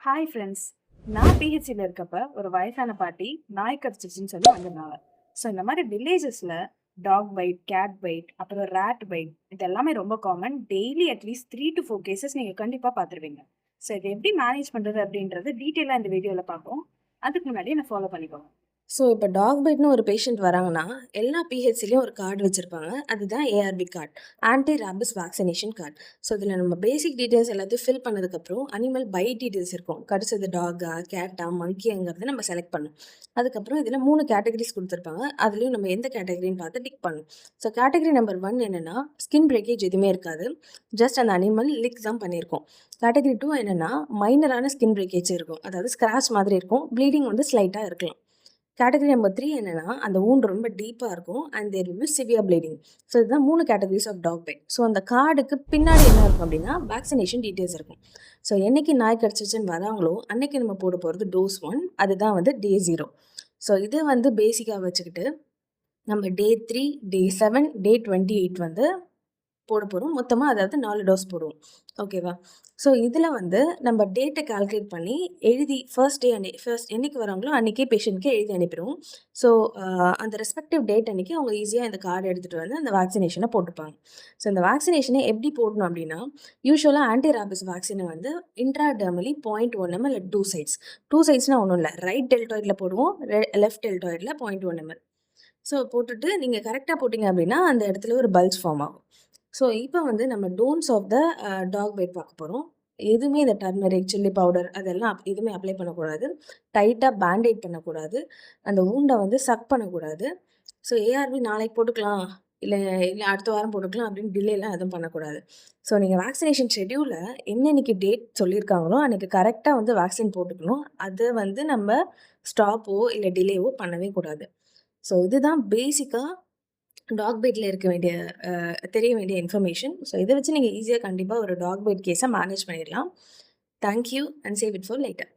Hi friends. நான் பிஹெச்சியில் இருக்கப்ப ஒரு வயசான பாட்டி நாய் கடிச்சிச்சுன்னு சொல்லி வந்திருந்தாங்க. ஸோ இந்த மாதிரி வில்லேஜஸில் டாக் பைட், கேட் பைட், அப்புறம் ரேட் பைட் இது எல்லாமே ரொம்ப common. Daily at least 3 to 4 cases நீங்கள் கண்டிப்பாக பார்த்துருவீங்க. ஸோ இதை எப்படி மேனேஜ் பண்ணுறது அப்படின்றது டீட்டெயிலாக இந்த வீடியோவில் பார்ப்போம். அதுக்கு முன்னாடி என்ன ஃபாலோ பண்ணிக்கோங்க. ஸோ இப்போ டாக் பைட்னு ஒரு பேஷண்ட் வராங்கன்னா எல்லா பிஹெச்சிலையும் ஒரு கார்டு வச்சுருப்பாங்க. அதுதான் ARV card, anti rabies vaccination card. So இதில் நம்ம பேசிக் டீட்டெயில்ஸ் எல்லாத்தையும் ஃபில் பண்ணதுக்கப்புறம் அனிமல் பைட் டீட்டெயில்ஸ் இருக்கும். கடிச்சது டாகா, கேட்டா, மங்கிங்கிறத நம்ம செலக்ட் பண்ணணும். அதுக்கப்புறம் இதில் 3 கேட்டகரிஸ் கொடுத்துருப்பாங்க. அதுலேயும் நம்ம எந்த கேட்டகரின்னு பார்த்து டிக் பண்ணணும். ஸோ கேட்டகரி நம்பர் 1 என்னென்னா ஸ்கின் பிரேக்கேஜ் எதுவுமே இருக்காது, ஜஸ்ட் அந்த அனிமல் லிக் தான் பண்ணியிருக்கோம். கேட்டகரி 2 என்னென்னா மைனரான ஸ்கின் பிரேக்கேஜ் இருக்கும், அதாவது ஸ்க்ராச் மாதிரி இருக்கும், ப்ளீடிங் வந்து ஸ்லைட்டாக இருக்கலாம். கேட்டகரி நம்பர் 3 என்னென்னா அந்த wound ரொம்ப டீப்பாக இருக்கும் and there will be severe bleeding. So இதுதான் 3 categories of dog bite. So அந்த கார்டுக்கு பின்னாடி என்ன இருக்கும் அப்படின்னா வேக்சினேஷன் டீட்டெயில்ஸ் இருக்கும். ஸோ என்னைக்கு நாய் கடிச்சிச்சுன்னு வராங்களோ அன்னைக்கு நம்ம போட போகிறது டோஸ் 1, அதுதான் வந்து டே 0. ஸோ இதை வந்து பேசிக்காக வச்சுக்கிட்டு நம்ம டே 3, டே 7, டே 28 வந்து போட போகிறோம். மொத்தமாக அதாவது 4 டோஸ் போடுவோம். ஓகேவா? ஸோ இதில் வந்து நம்ம டேட்டை கால்குலேட் பண்ணி எழுதி ஃபர்ஸ்ட் என்னைக்கு வராங்களோ அன்றைக்கே பேஷண்ட்க்கு எழுதி அனுப்பிடுவோம். ஸோ அந்த ரெஸ்பெக்டிவ் டேட் அன்றைக்கி அவங்க ஈஸியாக இந்த கார்டு எடுத்துகிட்டு வந்து அந்த வேக்சினேஷனை போட்டுப்பாங்க. ஸோ இந்த வேக்சினேஷனை எப்படி போடணும் அப்படின்னா, யூஸ்வலாக ஆன்டி ரேபிஸ் வேக்சினை வந்து இன்ட்ராடெர்மலி 0.1 ml at 2 sides. 2 sidesனால் ஒன்றும் இல்லை, ரைட் டெல்டாய்டில் போடுவோம், லெஃப்ட் டெல்டாய்டில் 0.1 ml. ஸோ போட்டுட்டு நீங்கள் கரெக்டாக போட்டிங்க அப்படின்னா அந்த இடத்துல ஒரு பல்ஸ் ஃபார்ம் ஆகும். ஸோ இப்போ வந்து நம்ம don'ts of the dog bite பார்க்க போகிறோம். எதுவுமே இந்த டர்மரிக், சில்லி பவுடர் அதெல்லாம் எதுவுமே அப்ளை பண்ணக்கூடாது. டைட்டாக பேண்டேட் பண்ணக்கூடாது. அந்த ஊண்டை வந்து சக் பண்ணக்கூடாது. ஸோ ஏஆர்வி நாளைக்கு போட்டுக்கலாம், இல்லை இல்லை அடுத்த வாரம் போட்டுக்கலாம் அப்படின்னு டிலேலாம் எதுவும் பண்ணக்கூடாது. ஸோ நீங்கள் வேக்சினேஷன் ஷெட்யூலில் என்னென்னைக்கு டேட் சொல்லியிருக்காங்களோ அன்றைக்கி கரெக்டாக வந்து வேக்சின் போட்டுக்கணும். அதை வந்து நம்ம ஸ்டாப்போ இல்லை டிலேவோ பண்ணவே கூடாது. ஸோ இதுதான் பேசிக்காக டாக் பைட்டில் இருக்க வேண்டிய தெரிய வேண்டிய இன்ஃபர்மேஷன். ஸோ இதை வச்சு நீங்கள் ஈஸியாக கண்டிப்பாக ஒரு டாக் பைட் கேஸை மேனேஜ் பண்ணிடலாம். Thank you and save it for later.